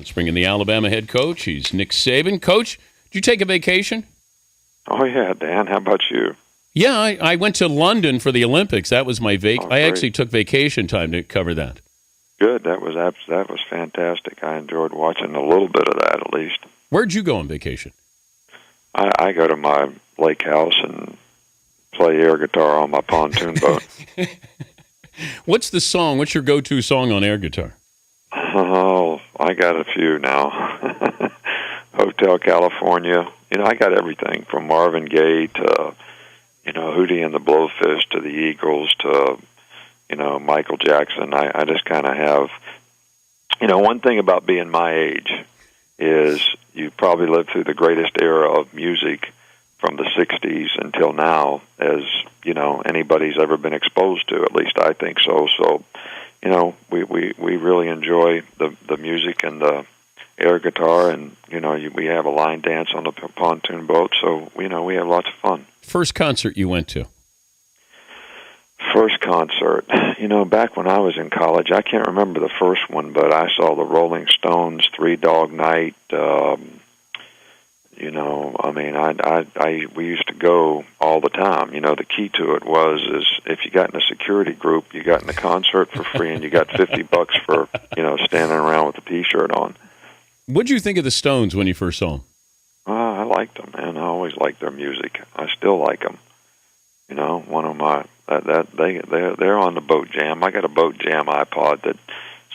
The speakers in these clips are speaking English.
Let's bring in the Alabama head coach. He's Nick Saban. Coach, did you take a vacation? Oh, yeah, Dan. How about you? Yeah, I went to London for the Olympics. That was my Oh, I great. actually took vacation time to cover that. Good. That was fantastic. I enjoyed watching a little bit of that, at least. Where'd you go on vacation? I go to my lake house and play air guitar on my pontoon boat. What's the song? What's your go-to song on air guitar? Oh, I got a few now. Hotel California. I got everything from Marvin Gaye to, Hootie and the Blowfish to the Eagles to, Michael Jackson. I just kind of have, one thing about being my age is you probably lived through the greatest era of music from the 60s until now as, anybody's ever been exposed to. At least I think so. So, we really enjoy the music and the air guitar, and, we have a line dance on the pontoon boat, so, we have lots of fun. First concert you went to? First concert. Back when I was in college, I can't remember the first one, but I saw the Rolling Stones, Three Dog Night. We used to go all the time. The key to it is if you got in a security group, you got in the concert for free, and you got $50 for standing around with a T-shirt on. What'd you think of the Stones when you first saw them? I liked them, man. I always liked their music. I still like them. One of my they're on the Boat Jam. I got a Boat Jam iPod that's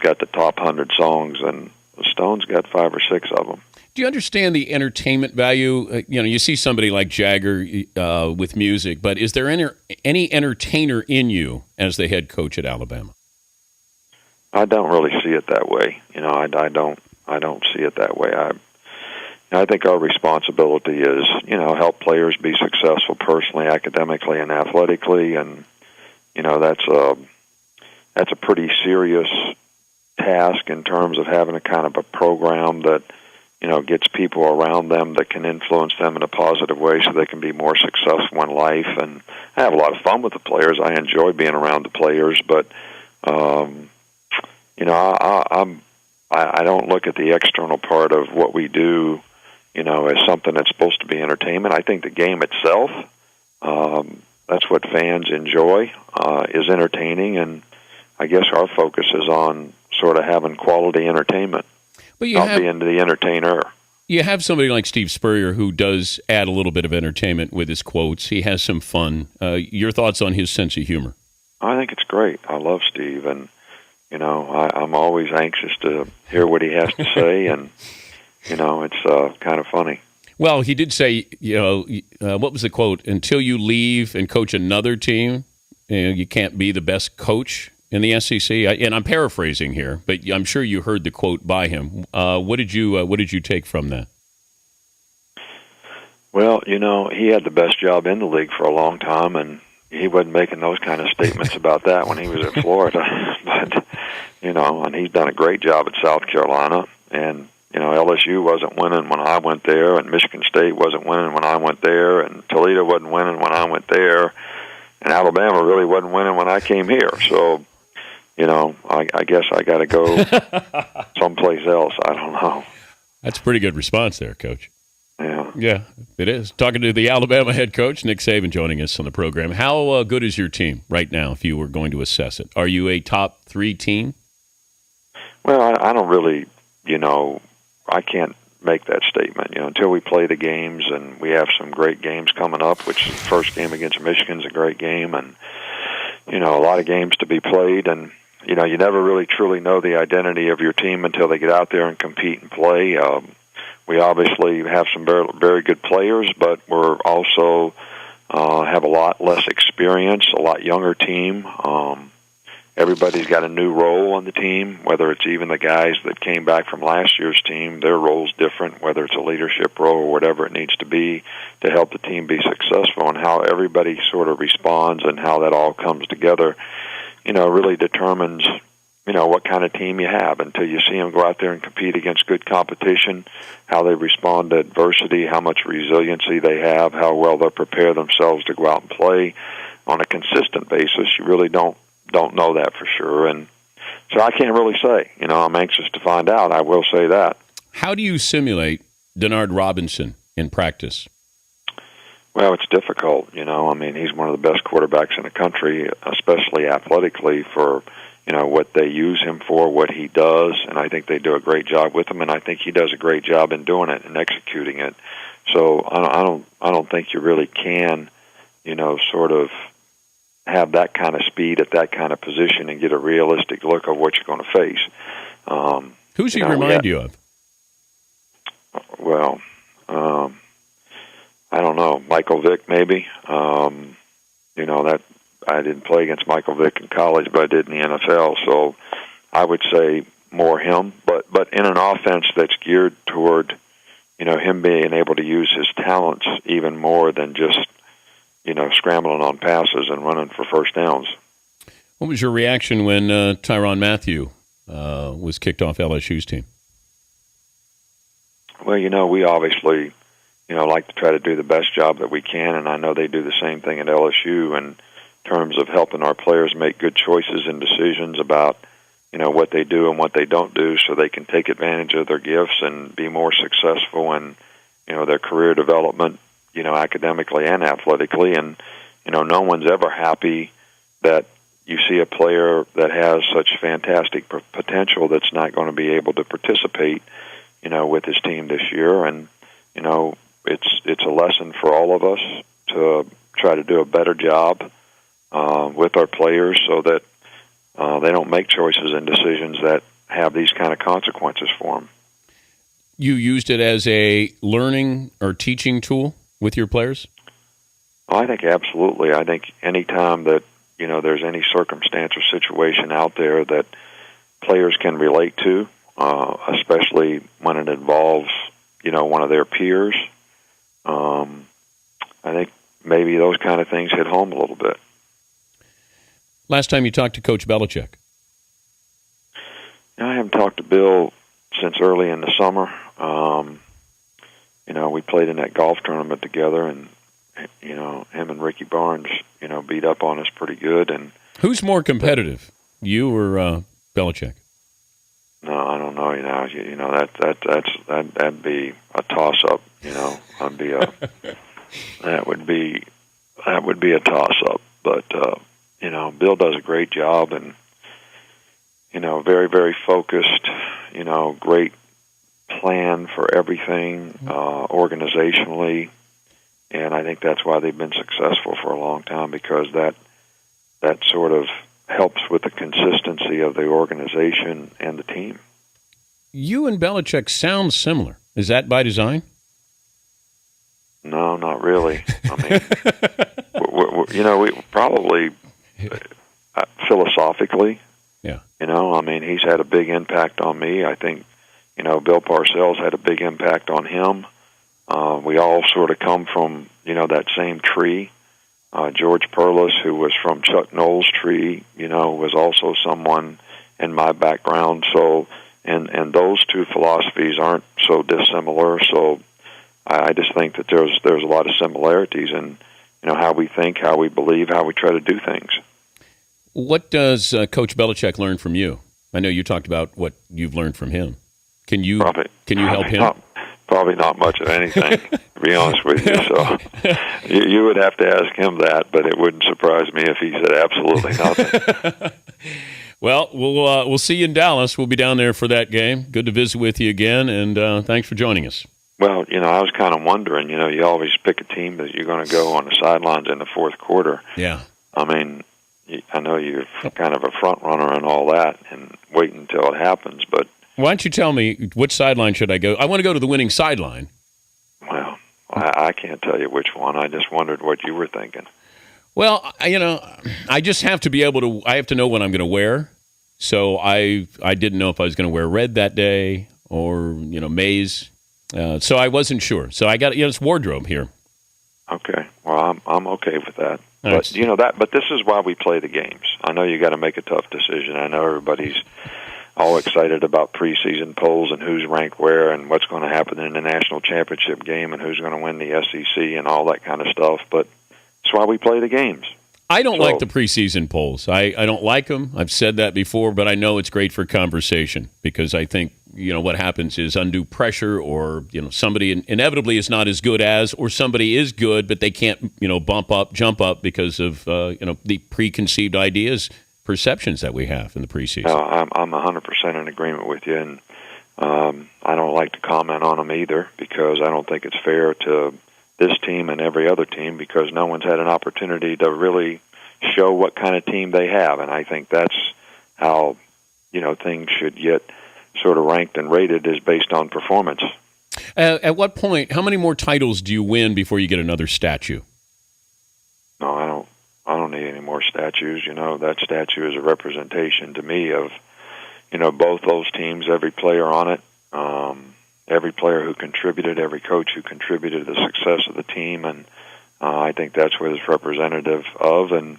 got the top 100 songs, and the Stones got 5 or 6 of them. Do you understand the entertainment value? You see somebody like Jagger with music, but is there any entertainer in you as the head coach at Alabama? I don't really see it that way. I don't see it that way. I think our responsibility is, help players be successful personally, academically, and athletically, and that's a pretty serious task in terms of having a kind of a program that gets people around them that can influence them in a positive way so they can be more successful in life. And I have a lot of fun with the players. I enjoy being around the players, but I don't look at the external part of what we do as something that's supposed to be entertainment. I think the game itself, that's what fans enjoy, is entertaining, and I guess our focus is on sort of having quality entertainment, not being the entertainer. You have somebody like Steve Spurrier who does add a little bit of entertainment with his quotes. He has some fun. Your thoughts on his sense of humor? I think it's great. I love Steve, and I'm always anxious to hear what he has to say, and it's kind of funny. Well, he did say, what was the quote? Until you leave and coach another team, you can't be the best coach in the SEC. And I'm paraphrasing here, but I'm sure you heard the quote by him. What did you take from that? Well, he had the best job in the league for a long time, and he wasn't making those kind of statements about that when he was at Florida. But, and he's done a great job at South Carolina, and LSU wasn't winning when I went there, and Michigan State wasn't winning when I went there, and Toledo wasn't winning when I went there, and Alabama really wasn't winning when I came here. So, I guess I got to go someplace else. I don't know. That's a pretty good response there, Coach. Yeah. Yeah, it is. Talking to the Alabama head coach, Nick Saban, joining us on the program. How good is your team right now, if you were going to assess it? Are you a top 3 team? Well, I don't really, I can't make that statement, until we play the games, and we have some great games coming up, which the first game against Michigan is a great game, and, a lot of games to be played, and, you never really truly know the identity of your team until they get out there and compete and play. We obviously have some very, very good players, but we're also have a lot less experience, a lot younger team. Everybody's got a new role on the team, whether it's even the guys that came back from last year's team. Their role's different, whether it's a leadership role or whatever it needs to be to help the team be successful, and how everybody sort of responds and how that all comes together, really determines, what kind of team you have until you see them go out there and compete against good competition, how they respond to adversity, how much resiliency they have, how well they prepare themselves to go out and play on a consistent basis. You really don't know that for sure. And So I can't really say. I'm anxious to find out. I will say that. How do you simulate Denard Robinson in practice? Well, it's difficult. He's one of the best quarterbacks in the country, especially athletically, for what they use him for, what he does, and I think they do a great job with him, and I think he does a great job in doing it and executing it. So I don't think you really can, sort of have that kind of speed at that kind of position and get a realistic look of what you're going to face. Who's he remind you of? Well, I don't know, Michael Vick maybe. That I didn't play against Michael Vick in college, but I did in the NFL. So I would say more him, but in an offense that's geared toward him being able to use his talents even more than just scrambling on passes and running for first downs. What was your reaction when Tyrann Mathieu was kicked off LSU's team? Well, we obviously like to try to do the best job that we can, and I know they do the same thing at LSU in terms of helping our players make good choices and decisions about what they do and what they don't do, so they can take advantage of their gifts and be more successful in their career development, academically and athletically. And no one's ever happy that you see a player that has such fantastic potential that's not going to be able to participate with his team this year. And it's a lesson for all of us to try to do a better job with our players so that they don't make choices and decisions that have these kind of consequences for them. You used it as a learning or teaching tool with your players? Oh, I think absolutely. I think any time that there's any circumstance or situation out there that players can relate to, especially when it involves one of their peers, I think maybe those kind of things hit home a little bit. Last time you talked to Coach Belichick? I haven't talked to Bill since early in the summer. We played in that golf tournament together, and him and Ricky Barnes, beat up on us pretty good. And who's more competitive, you or Belichick? No, I don't know. That'd be a toss up. That would be a toss up. But Bill does a great job, and very, very focused. Great plan for everything organizationally, and I think that's why they've been successful for a long time, because that sort of helps with the consistency of the organization and the team. You and Belichick sound similar. Is that by design? No, not really. I mean, we probably philosophically. Yeah. He's had a big impact on me. I think, Bill Parcells had a big impact on him. We all sort of come from, that same tree. George Perlis, who was from Chuck Noll's tree, was also someone in my background. So, and those two philosophies aren't so dissimilar. So, I just think that there's a lot of similarities in, how we think, how we believe, how we try to do things. What does Coach Belichick learn from you? I know you talked about what you've learned from him. Can you help him? Probably not much of anything, to be honest with you. So you would have to ask him that, but it wouldn't surprise me if he said absolutely nothing. Well, we'll see you in Dallas. We'll be down there for that game. Good to visit with you again, and thanks for joining us. Well, I was kind of wondering, you always pick a team that you're going to go on the sidelines in the fourth quarter. Yeah. I mean, I know you're kind of a front runner and all that, and wait until it happens, but why don't you tell me which sideline should I go? I want to go to the winning sideline. Well, I can't tell you which one. I just wondered what you were thinking. Well, I just have to be able to. I have to know what I'm going to wear. So I didn't know if I was going to wear red that day or maize. So I wasn't sure. So I got it's wardrobe here. Okay. Well, I'm okay with that. Right. But But this is why we play the games. I know you got to make a tough decision. I know everybody's all excited about preseason polls and who's ranked where and what's going to happen in the national championship game and who's going to win the SEC and all that kind of stuff. But that's why we play the games. I don't like the preseason polls. I don't like them. I've said that before, but I know it's great for conversation because I think, what happens is undue pressure or, somebody inevitably is not as good as, or somebody is good, but they can't, jump up because of, the preconceived ideas, perceptions that we have in the preseason. No, I'm 100% in agreement with you, and I don't like to comment on them either because I don't think it's fair to this team and every other team because no one's had an opportunity to really show what kind of team they have, and I think that's how things should get sort of ranked and rated is based on performance. At what point, how many more titles do you win before you get another statue? No, I don't need any more statues. That statue is a representation to me of both those teams, every player on it. Every player who contributed, every coach who contributed to the success of the team, and I think that's what it's representative of. And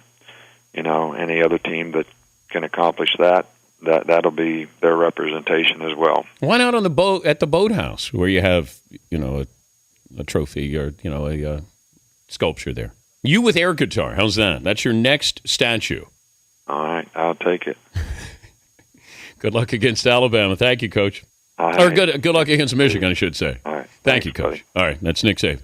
any other team that can accomplish that'll be their representation as well. Why not on the boat at the boathouse where you have a trophy or a sculpture there? You with air guitar, how's that? That's your next statue. All right, I'll take it. Good luck against Alabama. Thank you, Coach. Or good luck against Michigan, I should say. All right. Thank you, Coach. Buddy. All right, that's Nick Saban.